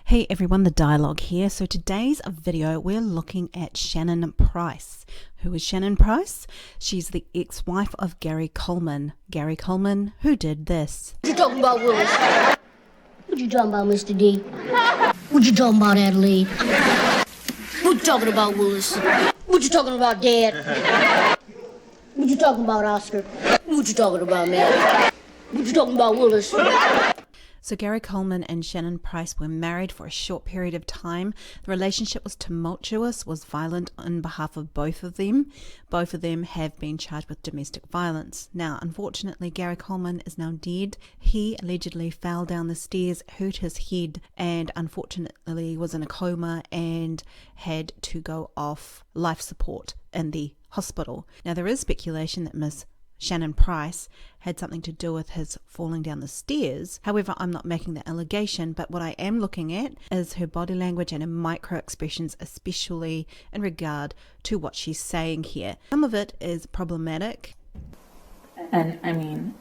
Hey everyone, the dialogue here. So today's video, we're looking at Shannon Price. Who is Shannon Price? She's the ex-wife of Gary Coleman. Gary Coleman, who did this. What you talking about, Willis? What you talking about, Mr. D? What you talking about, Adelaide? What you talking about, Willis? What you talking about, Dad? What you talking about, Oscar? What you talking about, man? What you talking about, Willis? So Gary Coleman and Shannon Price were married for a short period of time. The relationship was tumultuous, was violent on behalf of both of them. Both of them have been charged with domestic violence. Now, unfortunately, Gary Coleman is now dead. He allegedly fell down the stairs, hurt his head, and unfortunately was in a coma and had to go off life support in the hospital. Now, there is speculation that Miss Shannon Price had something to do with his falling down the stairs. However, I'm not making the allegation, but what I am looking at is her body language and her micro expressions, especially in regard to what she's saying here. Some of it is problematic. And I mean,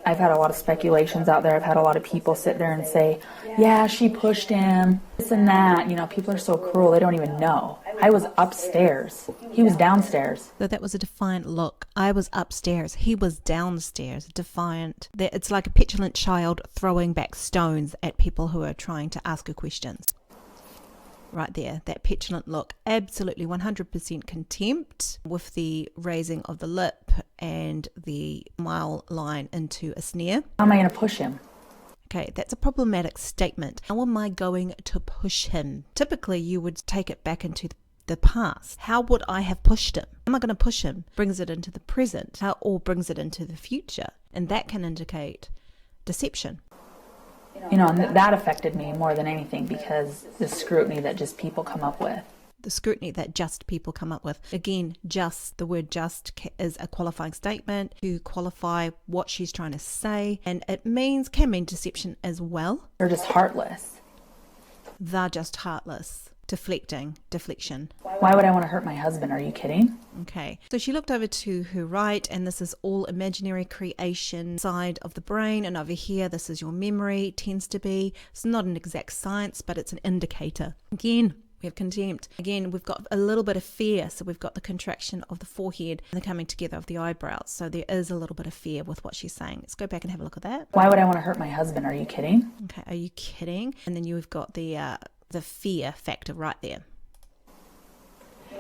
I've had a lot of speculations out there. I've had a lot of people sit there and say, yeah, she pushed him, this and that. You know, people are so cruel, they don't even know. I was upstairs. He was downstairs. So that was a defiant look. I was upstairs. He was downstairs. Defiant. It's like a petulant child throwing back stones at people who are trying to ask her questions. Right there, that petulant look, absolutely 100% contempt with the raising of the lip and the smile line into a sneer. How am I going to push him? Okay, that's a problematic statement. How am I going to push him? Typically, you would take it back into the past. How would I have pushed him? Am I going to push him? Brings it into the present, or brings it into the future. And that can indicate deception. You know, and that affected me more than anything because the scrutiny that just people come up with. The scrutiny that just people come up with. Again, just, the word just is a qualifying statement to qualify what she's trying to say. And it can mean deception as well. They're just heartless. They're just heartless. Deflection. Why would I want to hurt my husband? Are you kidding? Okay, so she looked over to her right, and this is all imaginary creation side of the brain, and over here this is your memory. It tends to be. It's not an exact science, but it's an indicator. Again, we have contempt. Again, we've got a little bit of fear, so we've got the contraction of the forehead and the coming together of the eyebrows. So there is a little bit of fear with what she's saying. Let's go back and have a look at that. Why would I want to hurt my husband? Are you kidding? Okay, are you kidding? And then you've got the fear factor right there.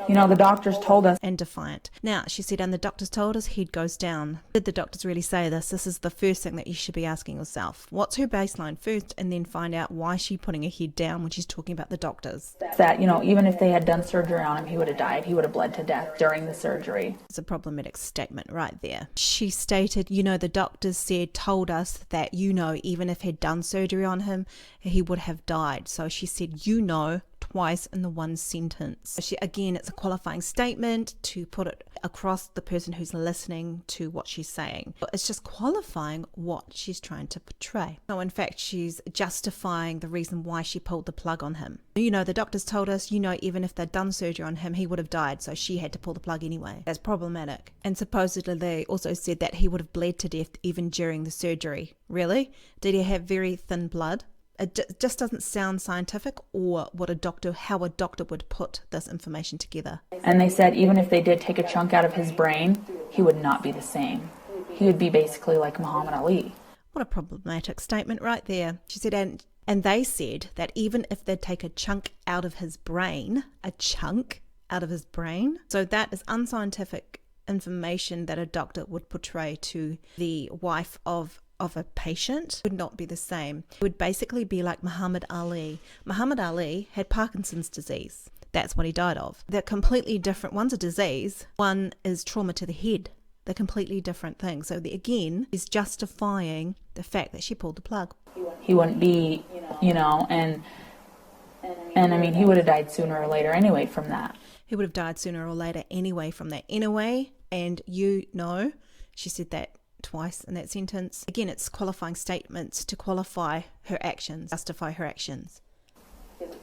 You know, the doctors told us. And defiant. Now, she said, and the doctors told us head goes down. Did the doctors really say this? This is the first thing that you should be asking yourself. What's her baseline first, and then find out why she's putting her head down when she's talking about the doctors. That, you know, even if they had done surgery on him, he would have died. He would have bled to death during the surgery. It's a problematic statement right there. She stated, you know, the doctors told us that, you know, even if he'd done surgery on him, he would have died. So she said, you know, twice in the one sentence. Again, it's a qualifying statement to put it across the person who's listening to what she's saying. It's just qualifying what she's trying to portray. So in fact, she's justifying the reason why she pulled the plug on him. You know, the doctors told us, you know, even if they'd done surgery on him, he would have died. So she had to pull the plug anyway. That's problematic. And supposedly they also said that he would have bled to death even during the surgery. Really? Did he have very thin blood? It just doesn't sound scientific or how a doctor would put this information together. And they said even if they did take a chunk out of his brain, he would not be the same. He would be basically like Muhammad Ali. What a problematic statement right there. She said, and they said that even if they'd take a chunk out of his brain, so that is unscientific information that a doctor would portray to the wife of a patient would not be the same. It would basically be like Muhammad Ali. Muhammad Ali had Parkinson's disease. That's what he died of. They're completely different. One's a disease, one is trauma to the head. They're completely different things. So again, is justifying the fact that she pulled the plug. He wouldn't be, you know, and I mean, he would have died sooner or later anyway from that. He would have died sooner or later anyway from that. Anyway, and you know, she said that twice in that sentence. Again, it's qualifying statements to qualify her actions, justify her actions.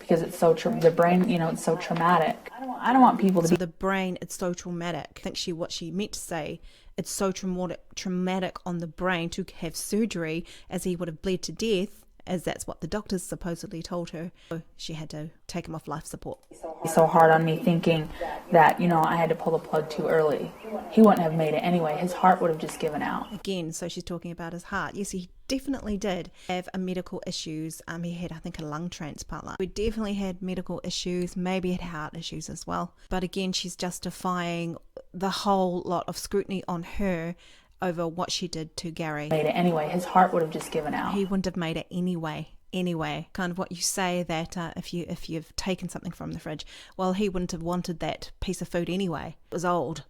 Because it's so the brain, you know, it's so traumatic. I don't want people to be. So the brain, it's so traumatic. I think what she meant to say, it's so traumatic on the brain to have surgery, as he would have bled to death as that's what the doctors supposedly told her. So she had to take him off life support. He's so hard on me, thinking that, I had to pull the plug too early. He wouldn't have made it anyway. His heart would have just given out. Again, so she's talking about his heart. Yes, he definitely did have a medical issues. He had, I think, a lung transplant. We definitely had medical issues, maybe had heart issues as well. But again, she's justifying the whole lot of scrutiny on her over what she did to Gary. Made it anyway. His heart would have just given out. He wouldn't have made it anyway. Kind of what you say that if you've taken something from the fridge, well, he wouldn't have wanted that piece of food anyway. It was old.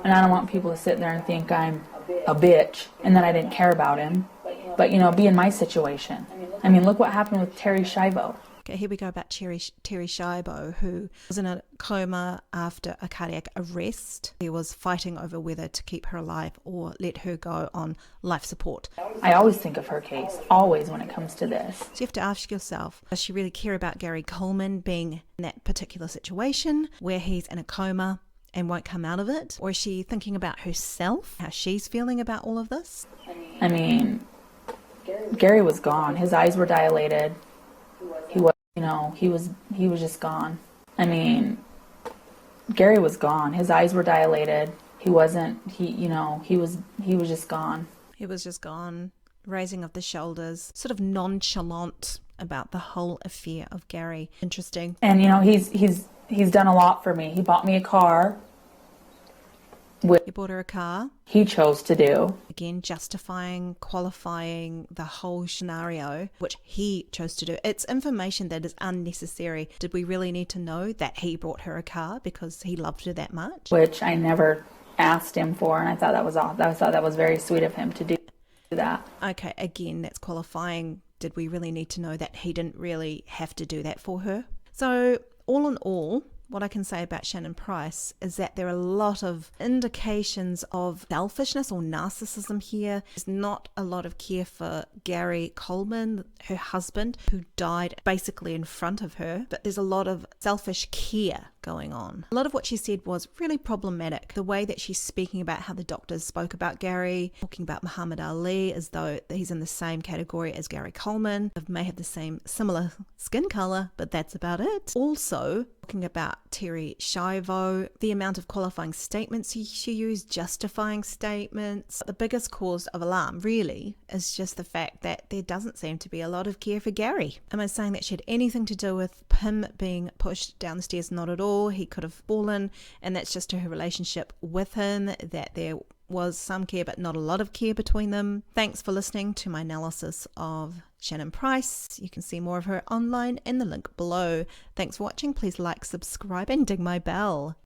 And I don't want people to sit there and think I'm a bitch and that I didn't care about him. But, be in my situation. I mean, look what happened with Terry Schiavo. Okay, here we go about Terry Schiavo, who was in a coma after a cardiac arrest. He was fighting over whether to keep her alive or let her go on life support. I always think of her case, always when it comes to this. So you have to ask yourself, does she really care about Gary Coleman being in that particular situation where he's in a coma and won't come out of it? Or is she thinking about herself, how she's feeling about all of this? I mean, Gary was gone. His eyes were dilated. He was just gone. I mean, Gary was gone. His eyes were dilated. He was just gone. He was just gone, raising of the shoulders, sort of nonchalant about the whole affair of Gary. Interesting. And he's done a lot for me. He bought me a car. He bought her a car. He chose to do. Again, justifying, qualifying the whole scenario, which he chose to do. It's information that is unnecessary. Did we really need to know that he bought her a car because he loved her that much? Which I never asked him for, and I thought that was very sweet of him to do that. Okay, again, that's qualifying. Did we really need to know that he didn't really have to do that for her? So, all in all, what I can say about Shannon Price is that there are a lot of indications of selfishness or narcissism here. There's not a lot of care for Gary Coleman, her husband, who died basically in front of her, but there's a lot of selfish care going on. A lot of what she said was really problematic. The way that she's speaking about how the doctors spoke about Gary, talking about Muhammad Ali as though he's in the same category as Gary Coleman. They may have the similar skin color, but that's about it. Also, talking about Terry Schiavo, the amount of qualifying statements she used, justifying statements. The biggest cause of alarm really is just the fact that there doesn't seem to be a lot of care for Gary. Am I saying that she had anything to do with him being pushed down the stairs? Not at all. He could have fallen, and that's just her relationship with him, that there was some care but not a lot of care between them. Thanks for listening to my analysis of Shannon Price. You can see more of her online in the link below. Thanks for watching. Please like, subscribe, and ding my bell.